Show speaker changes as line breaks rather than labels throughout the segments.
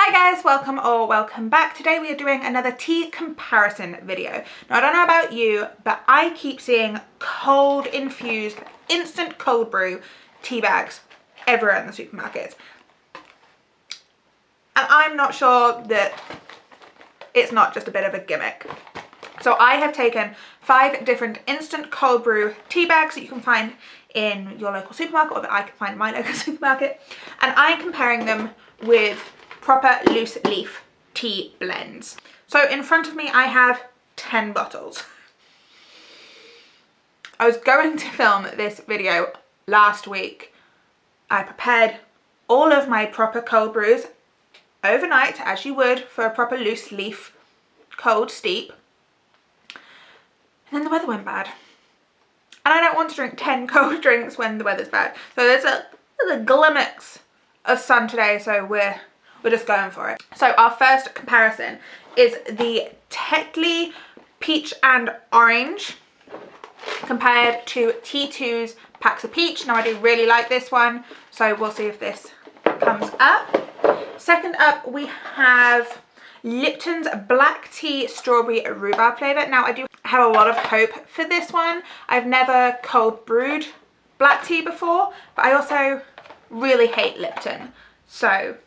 Hi guys, welcome or welcome back. Today we are doing another tea comparison video. Now I don't know about you, but I keep seeing cold infused, instant cold brew tea bags everywhere in the supermarkets. And I'm not sure that it's not just a bit of a gimmick. So I have taken 5 different instant cold brew tea bags that you can find in your local supermarket, or that I can find in my local supermarket, and I'm comparing them with proper loose leaf tea blends. So in front of me I have 10 bottles. I was going to film this video last week. I prepared all of my proper cold brews overnight, as you would for a proper loose leaf cold steep. And then the weather went bad. And I don't want to drink 10 cold drinks when the weather's bad. So there's a glimmers of sun today, so we're just going for it. So our first comparison is the Tetley Peach and Orange compared to T2's Packs of Peach. Now I do really like this one, so we'll see if this comes up. Second up we have Lipton's Black Tea Strawberry Rhubarb flavour. Now I do have a lot of hope for this one. I've never cold brewed black tea before, but I also really hate Lipton. So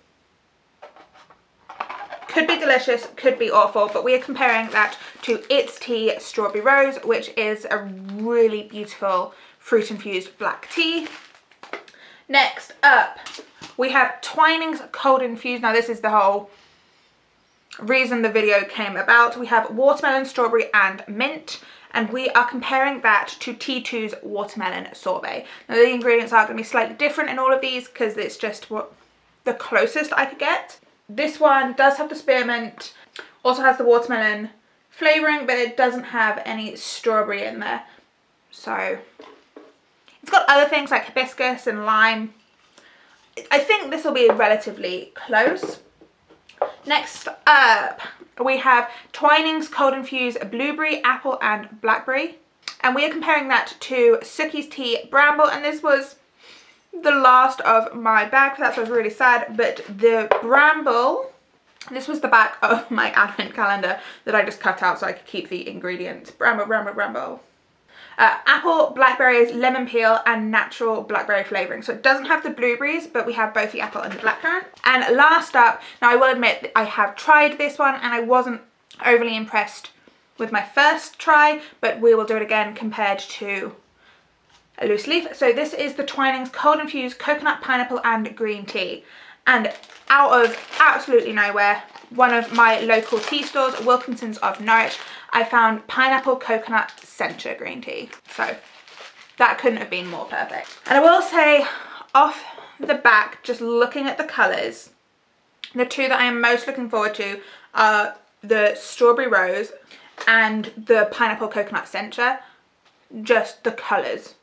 could be delicious, could be awful, but we are comparing that to It's Tea Strawberry Rose, which is a really beautiful fruit infused black tea. Next up we have Twinings Cold Infused. Now this is the whole reason the video came about. We have watermelon, strawberry and mint, and we are comparing that to T2's watermelon sorbet. Now the ingredients are going to be slightly different in all of these because it's just what the closest I could get. This one does have the spearmint, also has the watermelon flavouring, but it doesn't have any strawberry in there. So it's got other things like hibiscus and lime. I think this will be relatively close. Next up we have Twinings Cold Infused Blueberry, Apple and Blackberry, and we are comparing that to Suki's Tea Bramble, and this was the last of my bag for that, so I was really sad. But the Bramble, this was the back of my advent calendar that I just cut out so I could keep the ingredients. Bramble, Bramble, Bramble. Apple, blackberries, lemon peel and natural blackberry flavouring. So it doesn't have the blueberries, but we have both the apple and the blackcurrant. And last up, now I will admit that I have tried this one and I wasn't overly impressed with my first try, but we will do it again compared to a loose leaf. So this is the Twinings Cold Infused Coconut, Pineapple and Green Tea. And out of absolutely nowhere, one of my local tea stores, Wilkinson's of Norwich, I found pineapple coconut sencha green tea. So that couldn't have been more perfect. And I will say off the back, just looking at the colours, the two that I am most looking forward to are the strawberry rose and the pineapple coconut sencha. Just the colours.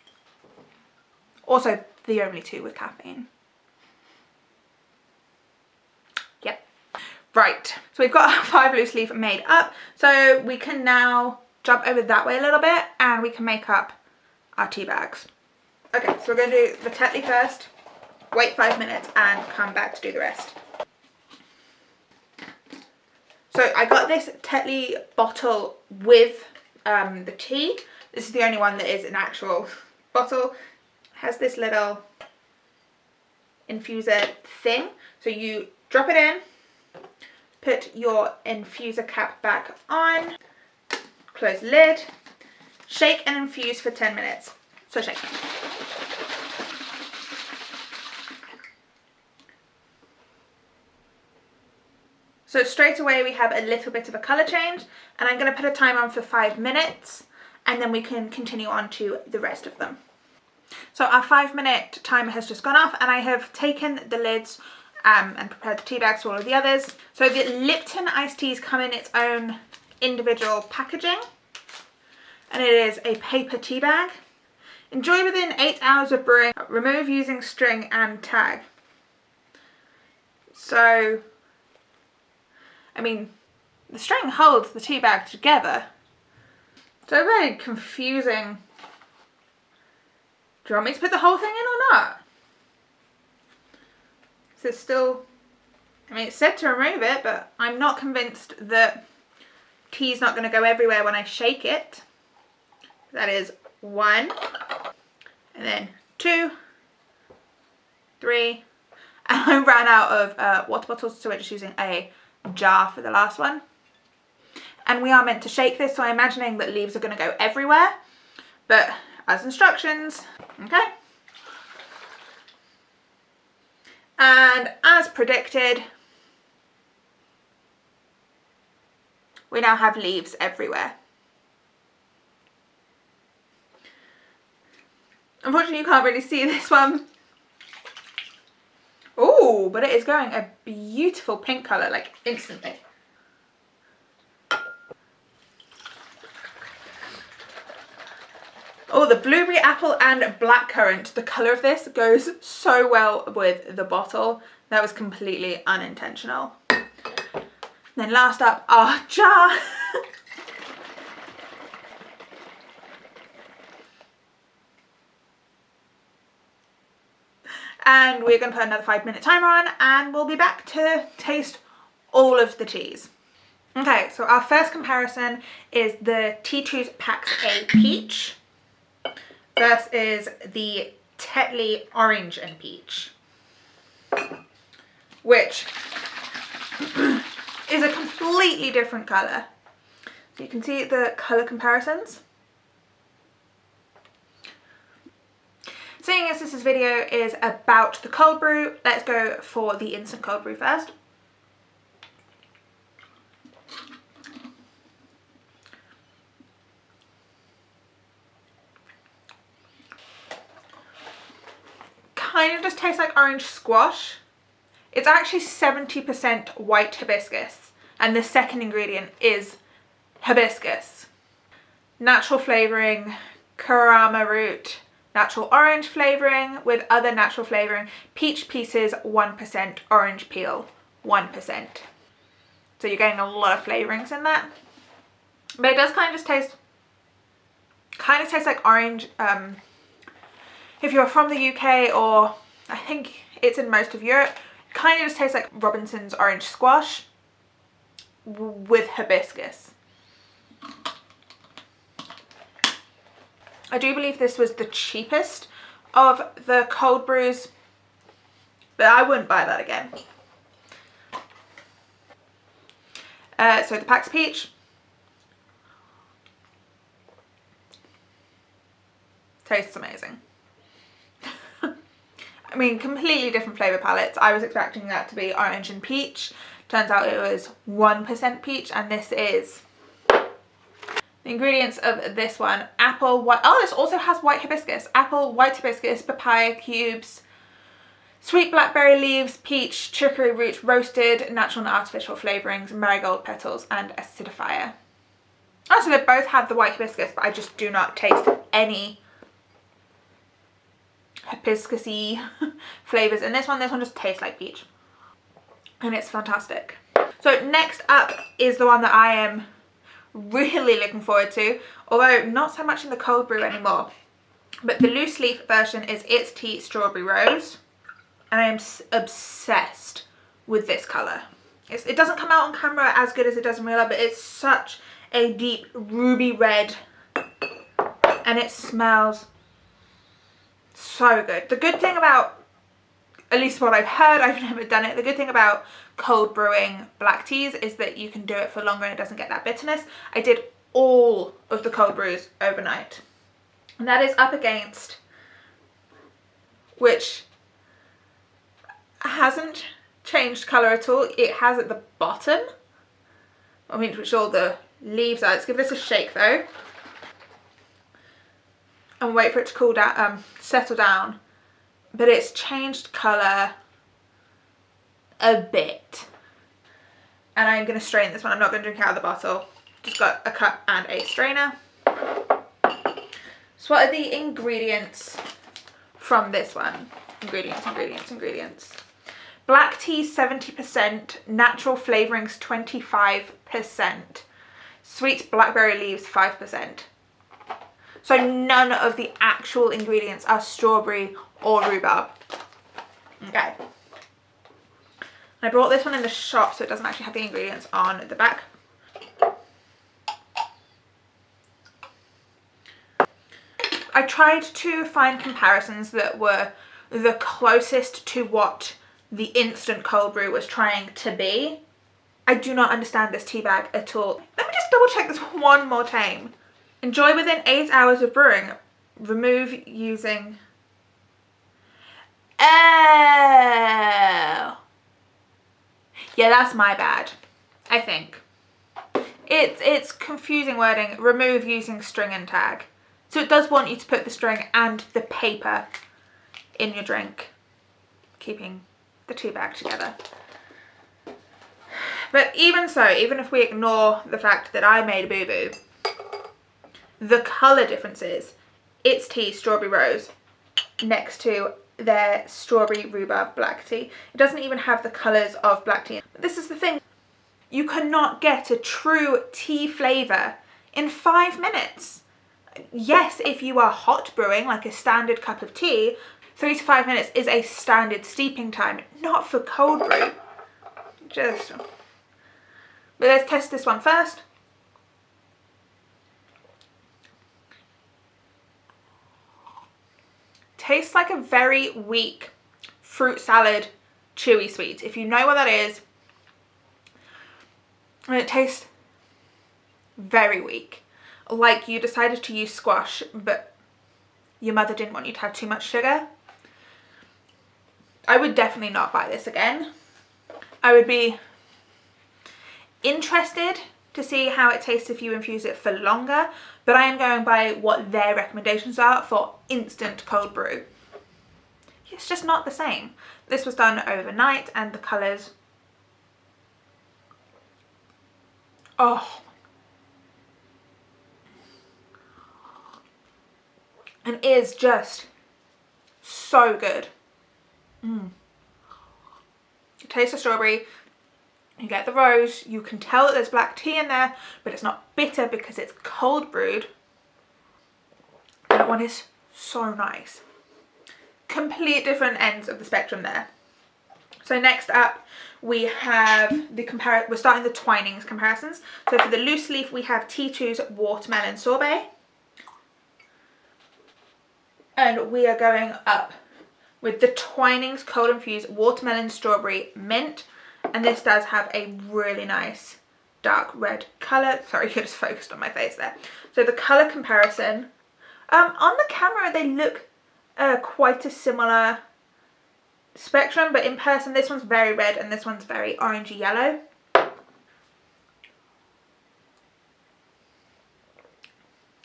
Also the only two with caffeine. Yep. Right, so we've got our 5 loose leaf made up, so we can now jump over that way a little bit and we can make up our tea bags. Okay, so we're going to do the Tetley first, wait 5 minutes and come back to do the rest. So I got this Tetley bottle with the tea. This is the only one that is an actual bottle. It has this little infuser thing, so you drop it in, put your infuser cap back on, close the lid, shake and infuse for 10 minutes. So shake. So straight away we have a little bit of a colour change, and I'm going to put a timer on for 5 minutes and then we can continue on to the rest of them. So our 5-minute timer has just gone off and I have taken the lids and prepared the tea bags for all of the others. So the Lipton Iced Teas come in its own individual packaging, and it is a paper tea bag. Enjoy within 8 hours of brewing. Remove using string and tag. So, I mean, the string holds the tea bag together. So very confusing. Do you want me to put the whole thing in or not? Is it still I mean, it's said to remove it, but I'm not convinced that tea's not going to go everywhere when I shake it. That is 1, and then 2, 3, and I ran out of water bottles, so we're just using a jar for the last one. And we are meant to shake this, so I'm imagining that leaves are going to go everywhere, but as instructions. Okay. And as predicted, we now have leaves everywhere. Unfortunately, you can't really see this one. Oh, but it is going a beautiful pink colour, like instantly. Oh, the blueberry, apple and blackcurrant. The colour of this goes so well with the bottle. That was completely unintentional. Then last up, our jar. And we're going to put another 5-minute timer on, and we'll be back to taste all of the teas. Okay, so our first comparison is the T2's Pax A Peach versus the Tetley Orange and Peach, which is a completely different colour. So you can see the colour comparisons. Seeing as this video is about the cold brew, let's go for the instant cold brew first. Kind of just tastes like orange squash. It's actually 70% white hibiscus, and the second ingredient is hibiscus. Natural flavouring, kurama root, natural orange flavouring with other natural flavouring, peach pieces 1%, orange peel 1%. So you're getting a lot of flavourings in that. But it does kind of just taste, like orange. If you're from the UK, or I think it's in most of Europe, it kind of just tastes like Robinson's orange squash with hibiscus. I do believe this was the cheapest of the cold brews, but I wouldn't buy that again. So the Pax Peach. Tastes amazing. I mean, completely different flavour palettes. I was expecting that to be orange and peach. Turns out it was 1% peach, and this is. The ingredients of this one: apple, white, oh, this also has white hibiscus, apple, white hibiscus, papaya cubes, sweet blackberry leaves, peach, chicory root, roasted, natural and artificial flavourings, marigold petals, and acidifier. Oh, so they both have the white hibiscus, but I just do not taste any hibiscus-y flavours in this one. This one just tastes like peach, and it's fantastic. So next up is the one that I am really looking forward to, although not so much in the cold brew anymore, but the loose leaf version is It's Tea Strawberry Rose, and I am obsessed with this colour. It doesn't come out on camera as good as it does in real life, but it's such a deep ruby red, and it smells so good. The good thing about, at least what I've heard, I've never done it, the good thing about cold brewing black teas is that you can do it for longer and it doesn't get that bitterness. I did all of the cold brews overnight, and that is up against, which hasn't changed colour at all. It has at the bottom, I mean, which all the leaves are. Let's give this a shake though, and wait for it to cool down, settle down. But it's changed colour a bit. And I'm going to strain this one. I'm not going to drink out of the bottle. Just got a cup and a strainer. So what are the ingredients from this one? Ingredients. Black tea 70%, natural flavourings 25%, sweet blackberry leaves 5%. So none of the actual ingredients are strawberry or rhubarb. Okay. I brought this one in the shop, so it doesn't actually have the ingredients on the back. I tried to find comparisons that were the closest to what the instant cold brew was trying to be. I do not understand this tea bag at all. Let me just double check this one more time. Enjoy within 8 hours of brewing. Remove using... Oh. Yeah, that's my bad, I think. It's confusing wording. Remove using string and tag. So it does want you to put the string and the paper in your drink, keeping the tea bag together. But even so, even if we ignore the fact that I made a boo-boo, the colour differences, It's Tea Strawberry Rose next to their strawberry rhubarb black tea. It doesn't even have the colours of black tea. But this is the thing, you cannot get a true tea flavour in 5 minutes. Yes, if you are hot brewing, like a standard cup of tea, 3 to 5 minutes is a standard steeping time, not for cold brew. But let's test this one first. Tastes like a very weak fruit salad chewy sweet, if you know what that is. And it tastes very weak. Like you decided to use squash, but your mother didn't want you to have too much sugar. I would definitely not buy this again. I would be interested to see how it tastes if you infuse it for longer, but I am going by what their recommendations are for instant cold brew. It's just not the same. This was done overnight and the colours, oh, and is just so good. You taste the strawberry, you get the rose, you can tell that there's black tea in there, but it's not bitter because it's cold brewed. That one is so nice. Complete different ends of the spectrum there. So next up we have we're starting the Twinings comparisons. So for the loose leaf we have T2's watermelon sorbet. And we are going up with the Twinings cold infused watermelon strawberry mint. And this does have a really nice dark red colour. Sorry, you just focused on my face there. So the colour comparison, on the camera they look quite a similar spectrum, but in person this one's very red and this one's very orangey yellow.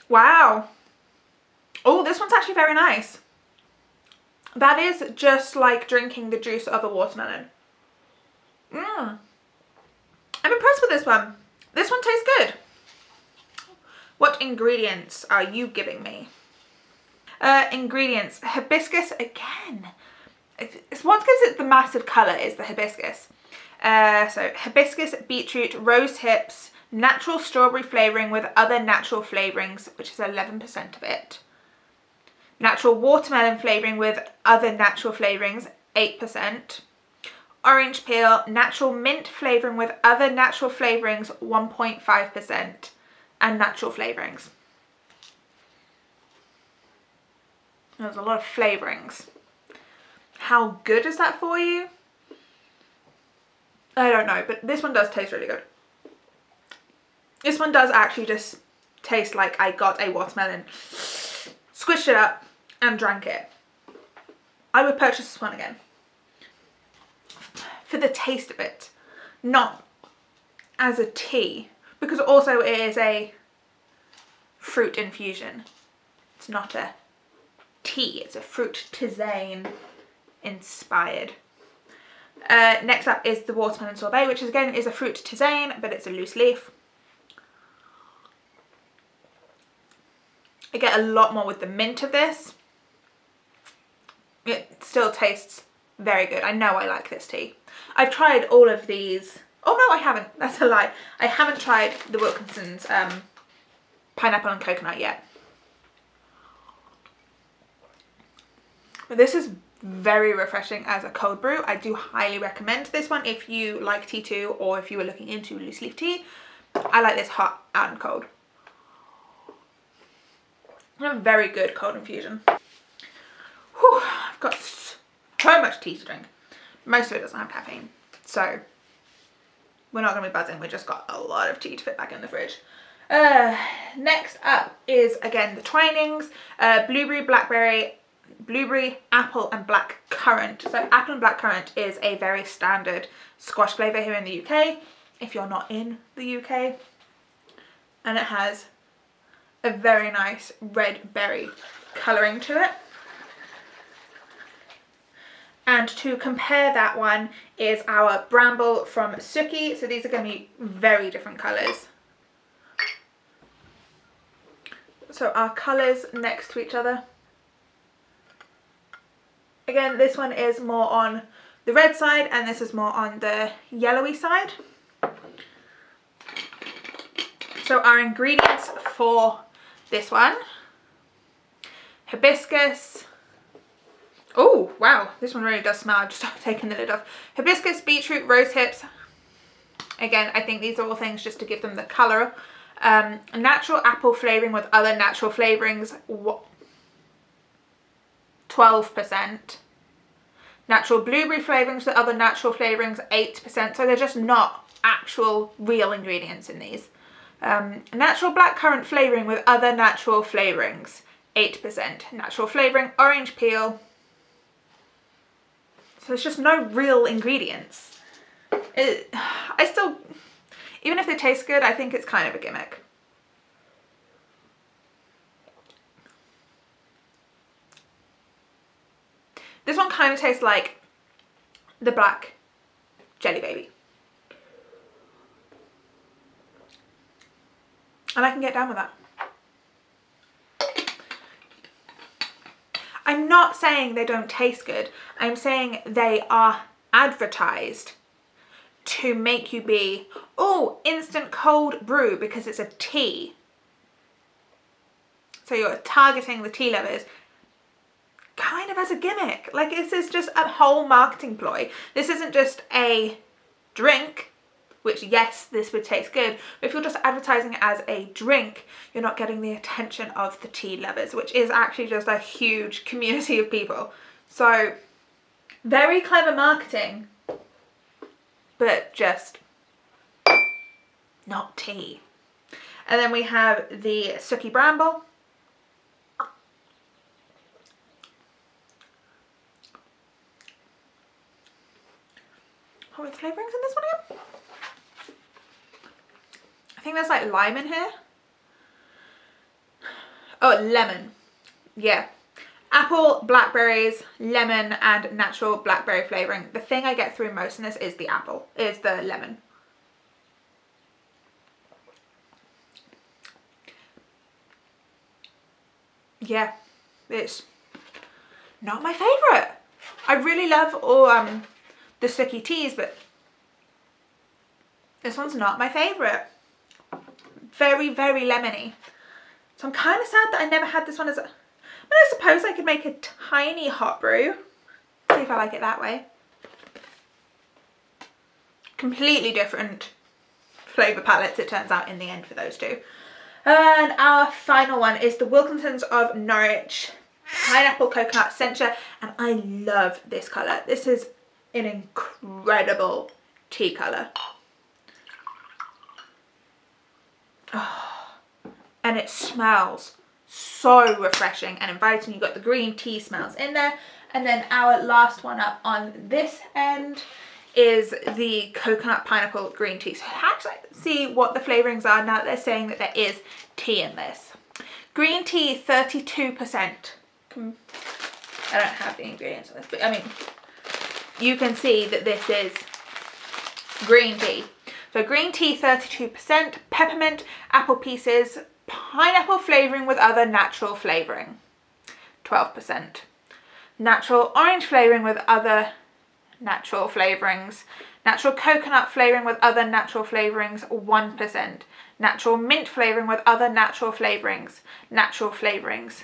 Wow. Oh, this one's actually very nice. That is just like drinking the juice of a watermelon. I'm impressed with this one. This one tastes good. What ingredients are you giving me? Ingredients. Hibiscus again. It's what gives it the massive colour is the hibiscus. So hibiscus, beetroot, rose hips, natural strawberry flavouring with other natural flavourings, which is 11% of it. Natural watermelon flavouring with other natural flavourings, 8%. Orange peel, natural mint flavouring with other natural flavourings, 1.5%. And natural flavourings. There's a lot of flavourings. How good is that for you? I don't know, but this one does taste really good. This one does actually just taste like I got a watermelon, squished it up and drank it. I would purchase this one again. For the taste of it, not as a tea, because also it is a fruit infusion. It's not a tea, it's a fruit tisane inspired. Next up is the watermelon sorbet, which again is a fruit tisane, but it's a loose leaf. I get a lot more with the mint of this. It still tastes very good. I know I like this tea. I've tried all of these. Oh no, I haven't. That's a lie. I haven't tried the Wilkinson's pineapple and coconut yet. But this is very refreshing as a cold brew. I do highly recommend this one if you like tea too, or if you were looking into loose leaf tea. I like this hot and cold. A very good cold infusion. Whew, I've got so much tea to drink. Most of it doesn't have caffeine, so we're not going to be buzzing. We just got a lot of tea to fit back in the fridge. Next up is, again, the Twinings. Blueberry, apple and black currant. So apple and black currant is a very standard squash flavour here in the UK, if you're not in the UK. And it has a very nice red berry colouring to it. And to compare that one is our bramble from Suki. So these are going to be very different colours. So our colours next to each other. Again, this one is more on the red side and this is more on the yellowy side. So our ingredients for this one: hibiscus. Oh wow, this one really does smell. I just started taking the lid off. Hibiscus, beetroot, rose hips. Again, I think these are all things just to give them the colour. Natural apple flavouring with other natural flavourings, 12%. Natural blueberry flavourings with other natural flavourings, 8%. So they're just not actual real ingredients in these. Natural blackcurrant flavouring with other natural flavourings, 8%. Natural flavouring, orange peel. So there's just no real ingredients. I still, even if they taste good, I think it's kind of a gimmick. This one kind of tastes like the black Jelly Baby. And I can get down with that. I'm not saying they don't taste good. I'm saying they are advertised to make you be, oh, instant cold brew because it's a tea. So you're targeting the tea lovers kind of as a gimmick. Like, this is just a whole marketing ploy. This isn't just a drink, which yes, this would taste good, but if you're just advertising it as a drink, you're not getting the attention of the tea lovers, which is actually just a huge community of people. So very clever marketing, but just not tea. And then we have the Suki Bramble. What are the flavourings in this one again? I think there's like lime in here. Oh, lemon. Yeah. Apple, blackberries, lemon, and natural blackberry flavouring. The thing I get through most in this is the apple, is the lemon. Yeah, it's not my favourite. I really love all the Suki teas, but this one's not my favourite. Very, very lemony. So I'm kind of sad that I never had this one as a... But I suppose I could make a tiny hot brew. See if I like it that way. Completely different flavour palettes, it turns out, in the end for those two. And our final one is the Wilkinsons of Norwich Pineapple Coconut Sencha. And I love this colour. This is an incredible tea colour. Oh, and it smells so refreshing and inviting. You've got the green tea smells in there. And then our last one up on this end is the coconut pineapple green tea. So actually see what the flavourings are now that they're saying that there is tea in this. Green tea, 32%. I don't have the ingredients on this, but I mean, you can see that this is green tea. So green tea, 32%, peppermint, apple pieces, pineapple flavouring with other natural flavouring, 12%. Natural orange flavouring with other natural flavourings. Natural coconut flavouring with other natural flavourings, 1%. Natural mint flavouring with other natural flavourings, natural flavourings.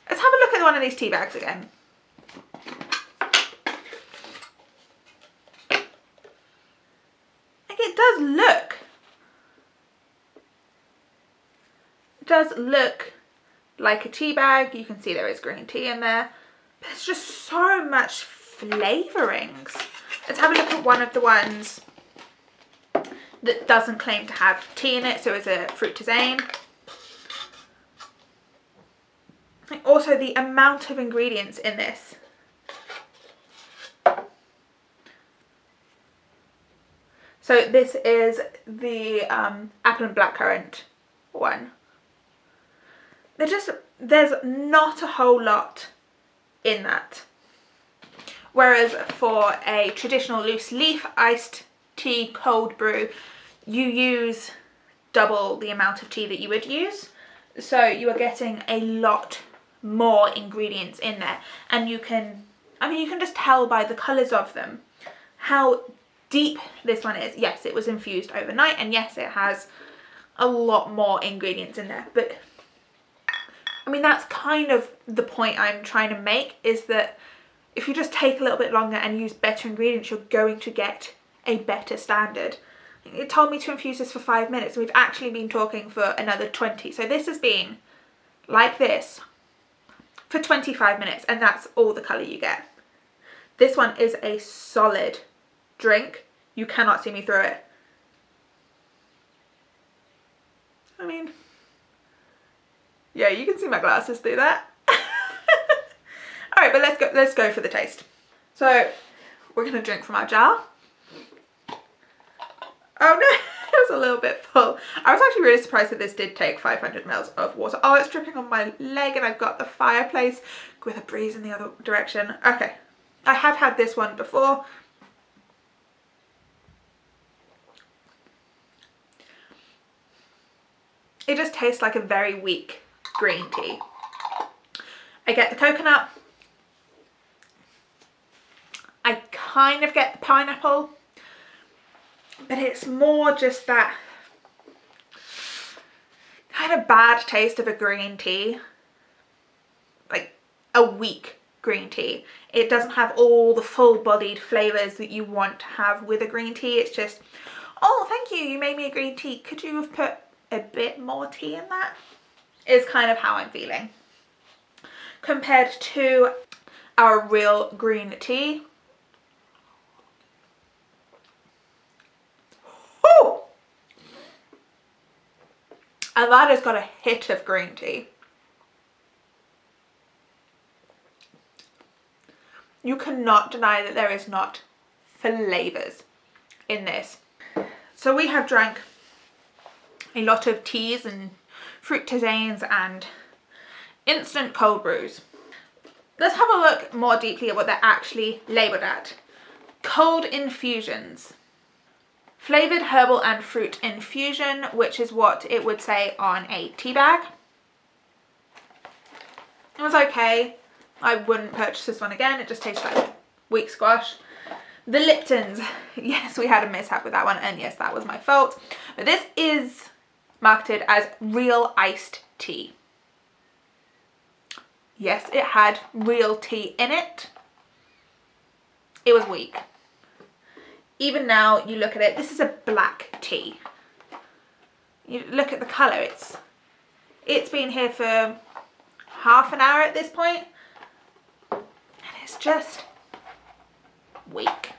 Let's have a look at one of these tea bags again. Like, it does look like a tea bag. You can see there is green tea in there, but there's just so much flavourings. Let's have a look at one of the ones that doesn't claim to have tea in it, so it's a fruit tisane. And also the amount of ingredients in this. So this is the apple and blackcurrant one. There's not a whole lot in that. Whereas for a traditional loose leaf iced tea cold brew, you use double the amount of tea that you would use. So you are getting a lot more ingredients in there. And you can just tell by the colours of them how deep this one is. Yes, it was infused overnight, and yes, it has a lot more ingredients in there. But I mean, that's kind of the point I'm trying to make, is that if you just take a little bit longer and use better ingredients, you're going to get a better standard. It told me to infuse this for 5 minutes, and we've actually been talking for another 20. So this has been like this for 25 minutes, and that's all the colour you get. This one is a solid drink. You cannot see me through it. I mean, yeah, you can see my glasses through that. All right, but let's go for the taste. So we're gonna drink from our jar. Oh no, it was a little bit full. I was actually really surprised that this did take 500 ml of water. Oh, it's dripping on my leg, and I've got the fireplace with a breeze in the other direction. Okay, I have had this one before. It just tastes like a very weak green tea. I get the coconut. I kind of get the pineapple, but it's more just that kind of bad taste of a green tea, like a weak green tea. It doesn't have all the full-bodied flavours that you want to have with a green tea. It's just, oh, thank you, you made me a green tea. Could you have put a bit more tea in that? Is kind of how I'm feeling. Compared to our real green tea. Woo! And that has got a hit of green tea. You cannot deny that there is not flavours in this. So we have drank a lot of teas and fruit tisanes and instant cold brews. Let's have a look more deeply at what they're actually labelled at. Cold infusions. Flavoured herbal and fruit infusion, which is what it would say on a tea bag. It was okay. I wouldn't purchase this one again. It just tastes like weak squash. The Liptons. Yes, we had a mishap with that one, and yes, that was my fault. But this is marketed as real iced tea. Yes, it had real tea in it. It was weak. Even now, you look at it, this is a black tea. You look at the colour, it's been here for half an hour at this point, and it's just weak.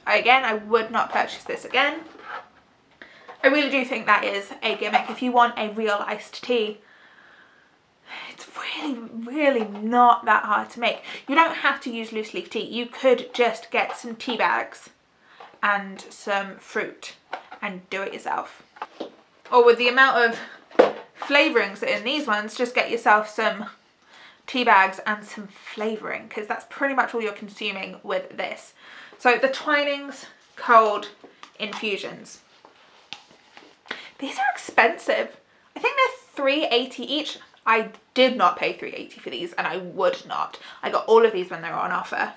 Again, I would not purchase this again. I really do think that is a gimmick. If you want a real iced tea, it's really not that hard to make. You don't have to use loose leaf tea. You could just get some tea bags and some fruit and do it yourself. Or with the amount of flavourings that are in these ones, just get yourself some tea bags and some flavouring, because that's pretty much all you're consuming with this. So the Twinings cold infusions. These are expensive. I think they're $3.80 each. I did not pay $3.80 for these, and I would not. I got all of these when they were on offer.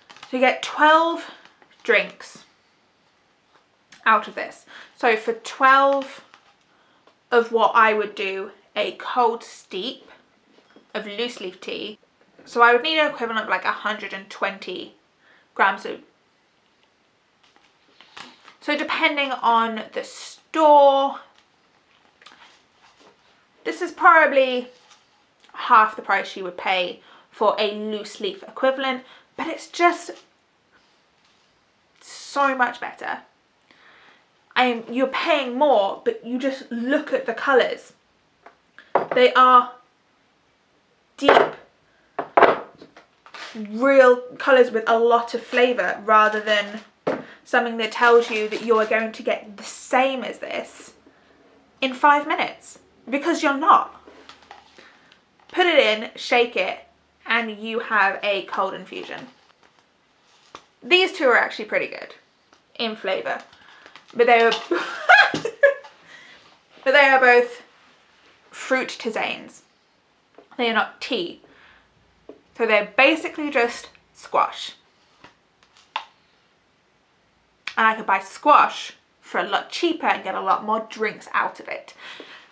So you get 12 drinks out of this. So for 12 of what I would do a cold steep of loose leaf tea, So I would need an equivalent of like 120 grams of. So depending on the store, this is probably half the price you would pay for a loose leaf equivalent, but it's just so much better. You're paying more, but you just look at the colours. They are deep, real colours with a lot of flavour, rather than something that tells you that you're going to get the same as this in 5 minutes, because you're not. Put it in, shake it, and you have a cold infusion. These two are actually pretty good in flavour, but they are but they are both fruit tisanes. They are not tea. So they're basically just squash. And I could buy squash for a lot cheaper and get a lot more drinks out of it.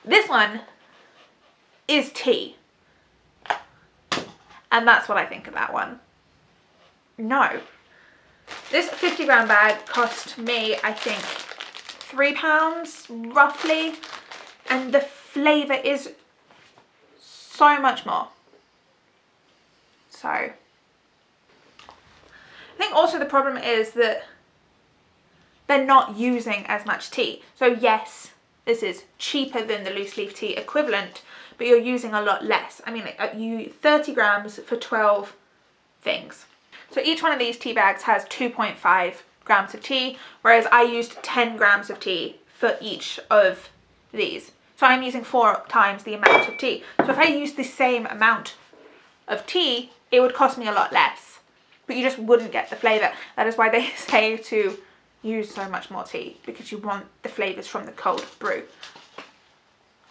This one is tea. And that's what I think of that one. No. This 50 gram bag cost me, I think, £3 roughly. And the flavour is so much more. So, I think also the problem is that they're not using as much tea. So yes, this is cheaper than the loose leaf tea equivalent, but you're using a lot less. I mean, you 30 grams for 12 things. So each one of these tea bags has 2.5 grams of tea, whereas I used 10 grams of tea for each of these. So I'm using 4 times the amount of tea. So if I use the same amount of tea, it would cost me a lot less, but you just wouldn't get the flavour. That is why they say to use so much more tea, because you want the flavours from the cold brew.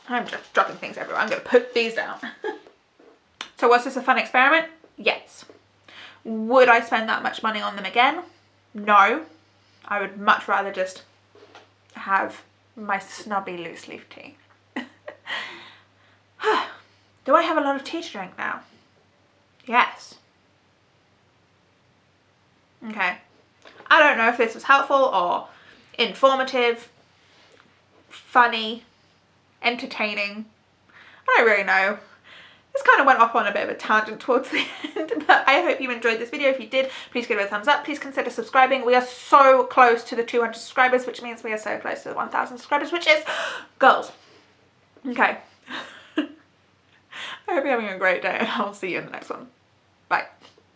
I'm just dropping things everywhere. I'm going to put these down. So was this a fun experiment? Yes. Would I spend that much money on them again? No. I would much rather just have my snobby loose leaf tea. Do I have a lot of tea to drink now? Yes. Okay. I don't know if this was helpful or informative, funny, entertaining. I don't really know. This kind of went off on a bit of a tangent towards the end, but I hope you enjoyed this video. If you did, please give it a thumbs up. Please consider subscribing. We are so close to the 200 subscribers, which means we are so close to the 1,000 subscribers, which is goals. Okay. I hope you're having a great day, and I'll see you in the next one. Bye.